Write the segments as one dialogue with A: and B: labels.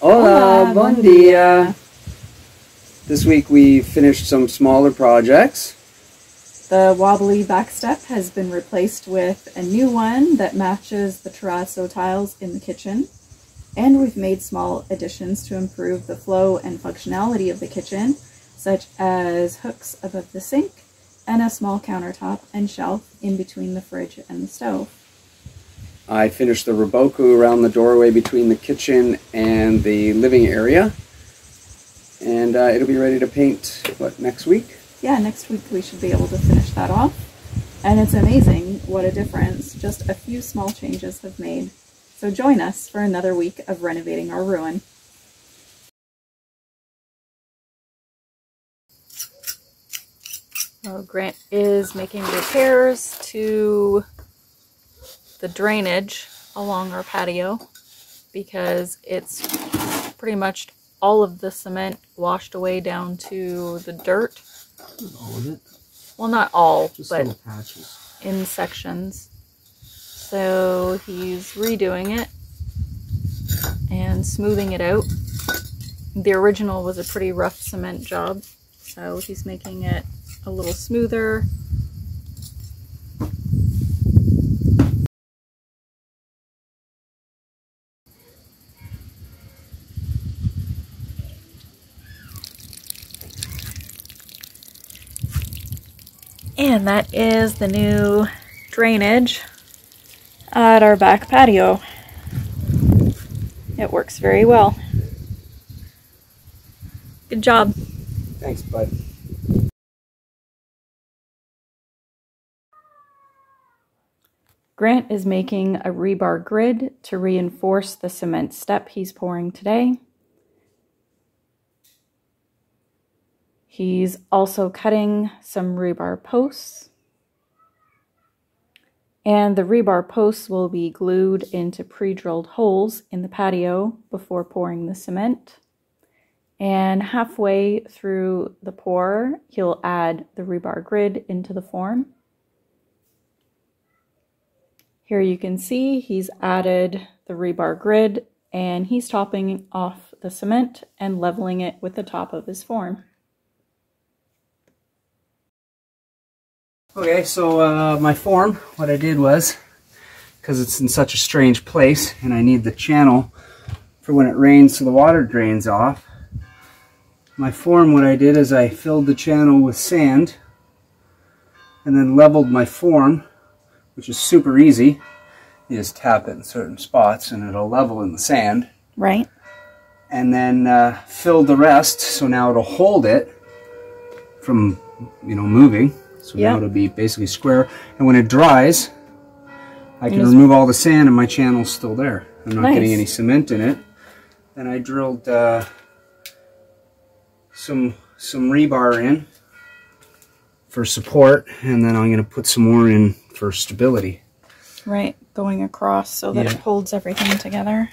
A: Hola, bon dia. This week we finished some smaller projects.
B: The wobbly back step has been replaced with a new one that matches the terrazzo tiles in the kitchen. And we've made small additions to improve the flow and functionality of the kitchen, such as hooks above the sink and a small countertop and shelf in between the fridge and the stove.
A: I finished the Renovating around the doorway between the kitchen and the living area. And it'll be ready to paint, what, next week?
B: Yeah, next week we should be able to finish that off. And it's amazing what a difference just a few small changes have made. So join us for another week of renovating our ruin. Well, Grant is making repairs to the drainage along our patio because it's pretty much all of the cement washed away down to the dirt.
A: All of it?
B: Well, not all,
A: just
B: but
A: little patches. In
B: sections. So he's redoing it and smoothing it out. The original was a pretty rough cement job, so he's making it a little smoother. And that is the new drainage at our back patio. It works very well. Good job.
A: Thanks, bud.
B: Grant is making a rebar grid to reinforce the cement step he's pouring today. He's also cutting some rebar posts. And the rebar posts will be glued into pre-drilled holes in the patio before pouring the cement. And halfway through the pour, he'll add the rebar grid into the form. Here you can see he's added the rebar grid and he's topping off the cement and leveling it with the top of his form.
A: Okay, so my form, what I did was, because it's in such a strange place and I need the channel for when it rains so the water drains off, my form, what I did is I filled the channel with sand and then leveled my form, which is super easy. You just tap it in certain spots and it'll level in the sand.
B: Right.
A: And then filled the rest, so now it'll hold it from, moving. So now it'll be basically square. And when it dries, I can remove all the sand and my channel's still there. I'm not getting any cement in it. Then I drilled some rebar in for support, and then I'm going to put some more in for stability.
B: Right, going across so that it holds everything together.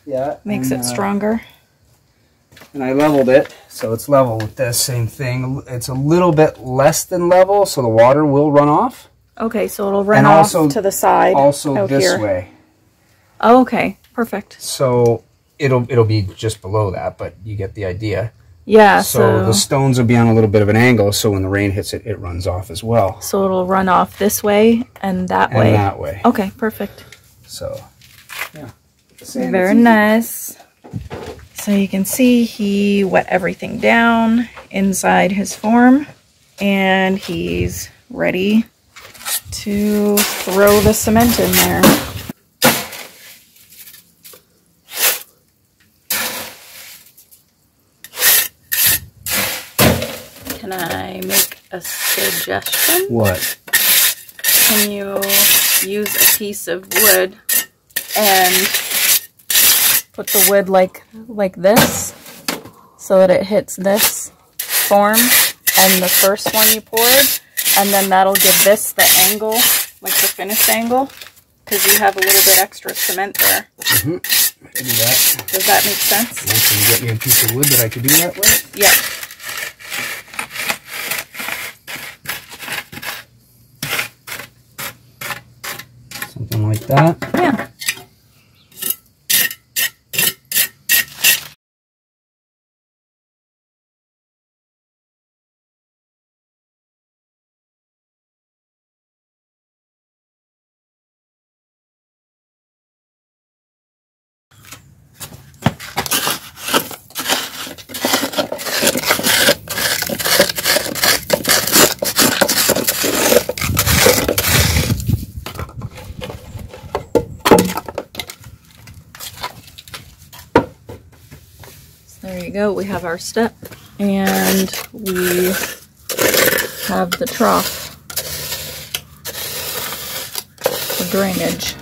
A: Yeah.
B: Makes it stronger.
A: And I leveled it, so it's level with this same thing. It's a little bit less than level, so the water will run off.
B: Okay, so it'll run off to the side.
A: Also this way.
B: Oh, okay, perfect.
A: So it'll be just below that, but you get the idea.
B: Yeah.
A: So the stones will be on a little bit of an angle, so when the rain hits it, it runs off as well.
B: So it'll run off this way and that way.
A: And that way.
B: Okay, perfect.
A: So, yeah.
B: Very nice. So you can see he wet everything down inside his form and he's ready to throw the cement in there. Can I make a suggestion?
A: What?
B: Can you use a piece of wood and put the wood like this so that it hits this form and the first one you poured, and then that'll give this the angle, like the finished angle, because you have a little bit extra cement there.
A: Mm-hmm. I can do that.
B: Does that make sense?
A: Well, can you get me a piece of wood that I could do that with?
B: Yeah.
A: Something like that?
B: Yeah. There you go. We have our step and we have the trough for drainage.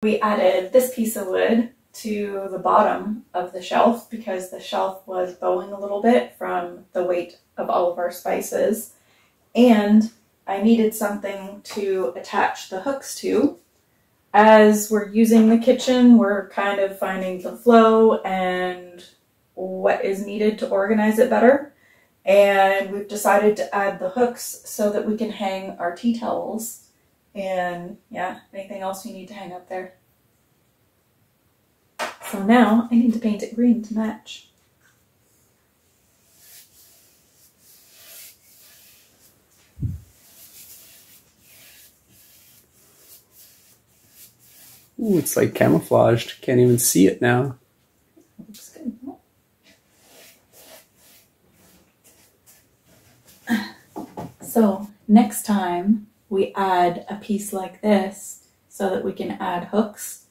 B: We added this piece of wood to the bottom of the shelf because the shelf was bowing a little bit from the weight of all of our spices. And I needed something to attach the hooks to. As we're using the kitchen, we're kind of finding the flow and what is needed to organize it better. And we've decided to add the hooks so that we can hang our tea towels. And yeah, anything else you need to hang up there. So now I need to paint it green to match.
A: Ooh, it's like camouflaged. Can't even see it now.
B: Looks good. So next time we add a piece like this so that we can add hooks,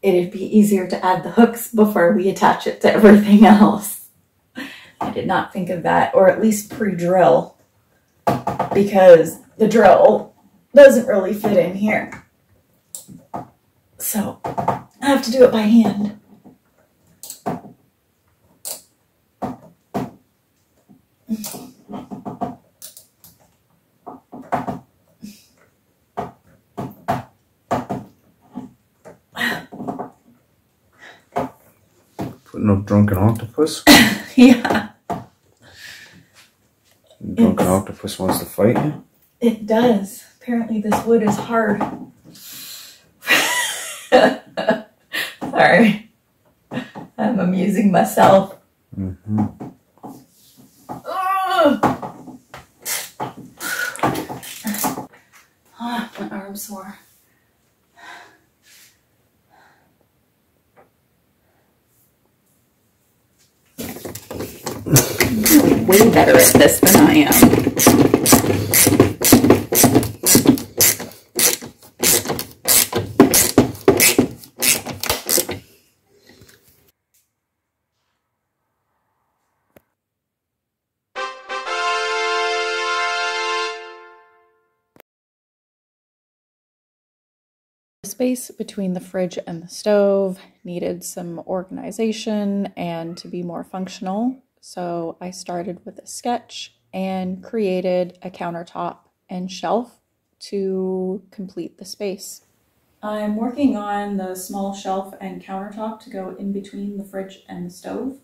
B: it'd be easier to add the hooks before we attach it to everything else. I did not think of that, or at least pre-drill, because the drill doesn't really fit in here. So I have to do it by hand.
A: Putting up drunken octopus.
B: Yeah.
A: Drunken octopus wants to fight you.
B: It does. Apparently this wood is hard. Sorry. I'm amusing myself.
A: Mm-hmm.
B: Oh, my arm's sore. You're way better at this than I am. The space between the fridge and the stove needed some organization and to be more functional. So I started with a sketch and created a countertop and shelf to complete the space. I'm working on the small shelf and countertop to go in between the fridge and the stove.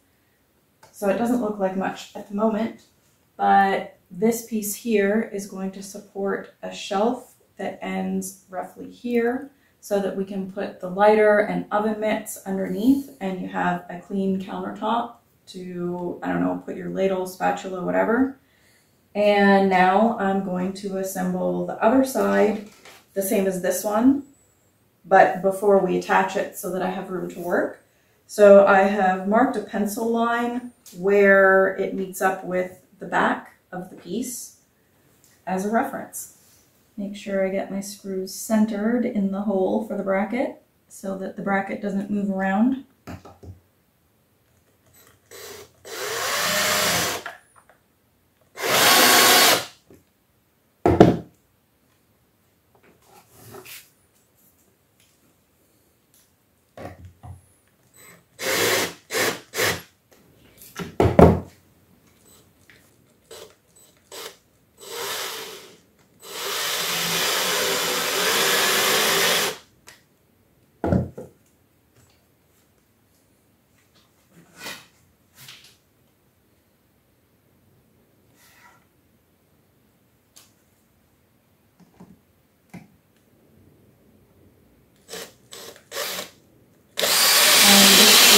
B: So it doesn't look like much at the moment, but this piece here is going to support a shelf that ends roughly here so that we can put the lighter and oven mitts underneath and you have a clean countertop to, I don't know, put your ladle, spatula, whatever. And now I'm going to assemble the other side the same as this one, but before we attach it so that I have room to work. So I have marked a pencil line where it meets up with the back of the piece as a reference. Make sure I get my screws centered in the hole for the bracket so that the bracket doesn't move around.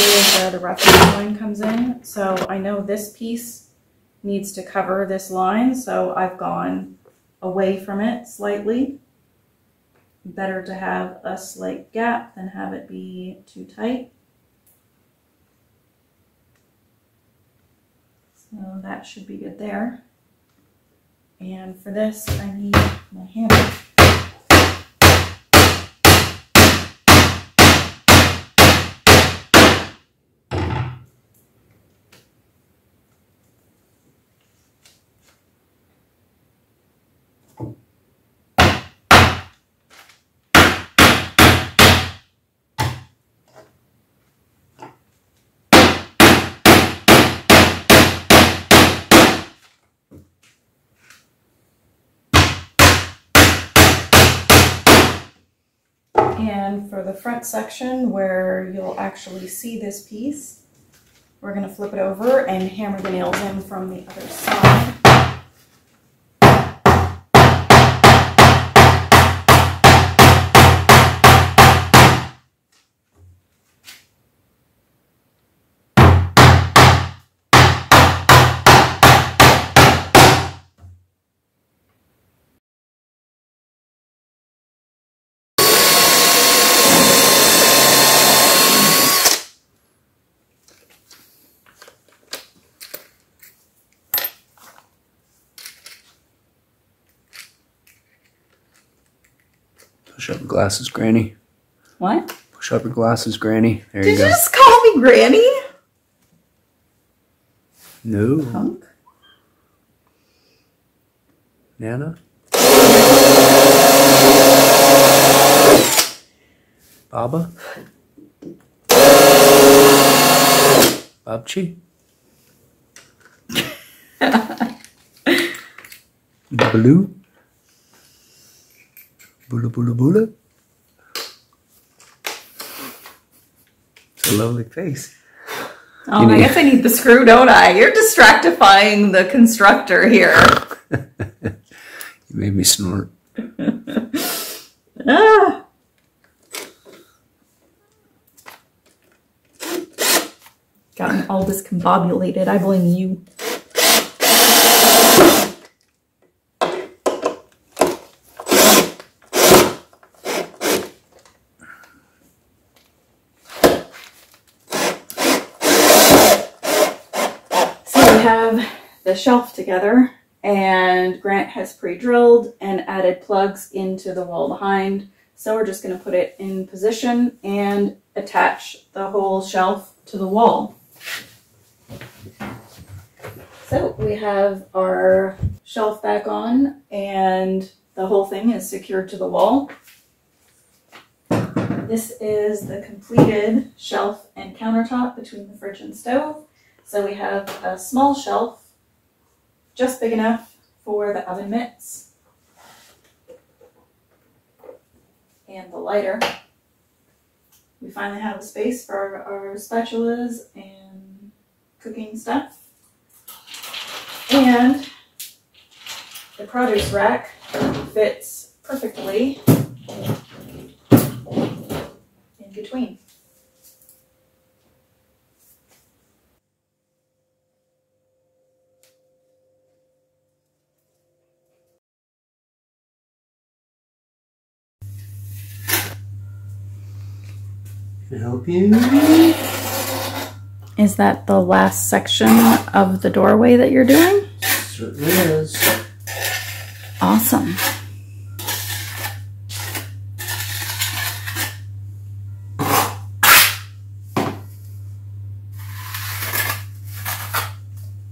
B: is where the reference line comes in. So I know this piece needs to cover this line, so I've gone away from it slightly. Better to have a slight gap than have it be too tight. So that should be good there. And for this, I need my hammer. And for the front section where you'll actually see this piece, we're going to flip it over and hammer the nails in from the other side.
A: Push up your glasses, Granny.
B: What?
A: Push up your glasses, Granny. There you go.
B: Did you just call me Granny?
A: No.
B: Punk?
A: Nana? Baba? Babchi? Baloo? Bula bula bula? It's a lovely face.
B: Oh, I guess I need the screw, don't I? You're distractifying the constructor here.
A: You made me snort.
B: Ah. Gotten all discombobulated. I blame you. Have the shelf together, and Grant has pre-drilled and added plugs into the wall behind, so we're just going to put it in position and attach the whole shelf to the wall. So we have our shelf back on and the whole thing is secured to the wall. This is the completed shelf and countertop between the fridge and stove. So we have a small shelf, just big enough for the oven mitts and the lighter. We finally have a space for our spatulas and cooking stuff. And the produce rack fits perfectly in between.
A: Can I help you?
B: Is that the last section of the doorway that you're doing?
A: Certainly is.
B: Awesome.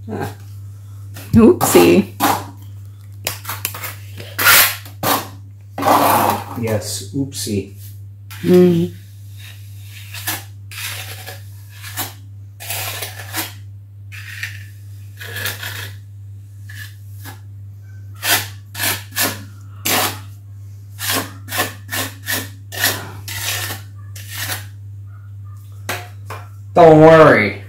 A: Ah.
B: Oopsie.
A: Yes, oopsie.
B: Mm.
A: Don't worry.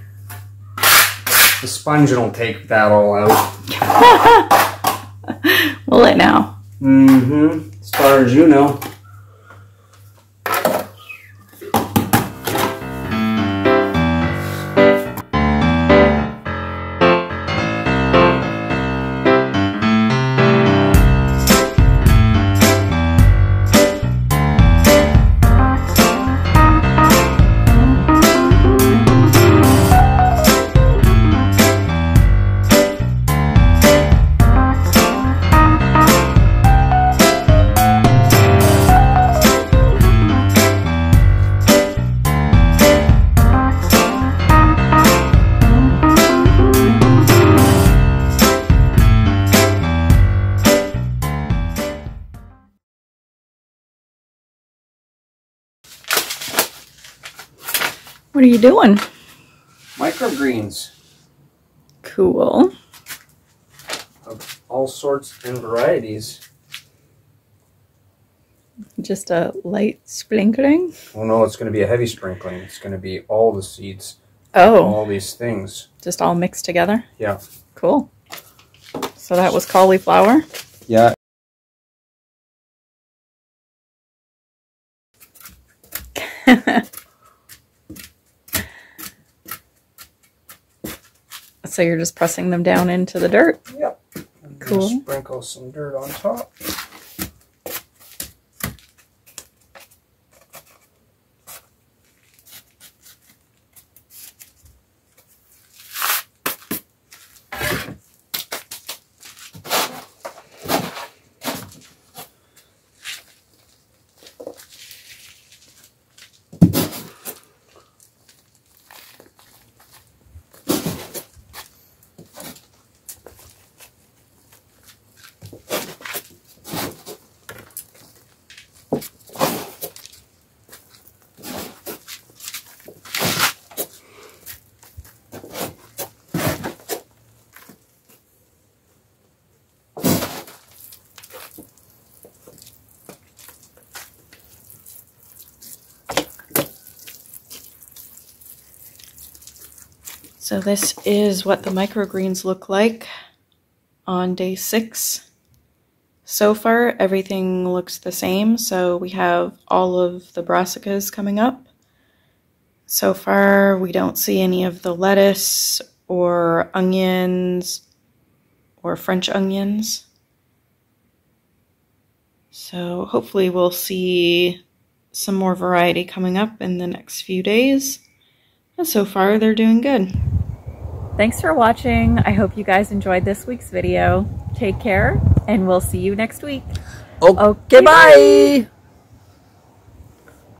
A: The sponge will take that all out.
B: Will it now?
A: Mm-hmm. As far as you know.
B: What are you doing?
A: Microgreens.
B: Cool.
A: Of all sorts and varieties.
B: Just a light sprinkling?
A: Well, no, it's going to be a heavy sprinkling. It's going to be all the seeds.
B: Oh.
A: All these things.
B: Just all mixed together?
A: Yeah.
B: Cool. So that was cauliflower?
A: Yeah.
B: So you're just pressing them down into the dirt?
A: Yep.
B: Cool.
A: Sprinkle some dirt on top.
B: So this is what the microgreens look like on day 6. So far, everything looks the same. So we have all of the brassicas coming up. So far, we don't see any of the lettuce or onions or French onions. So hopefully we'll see some more variety coming up in the next few days. And so far, they're doing good. Thanks for watching. I hope you guys enjoyed this week's video. Take care, and we'll see you next week.
A: Okay, bye!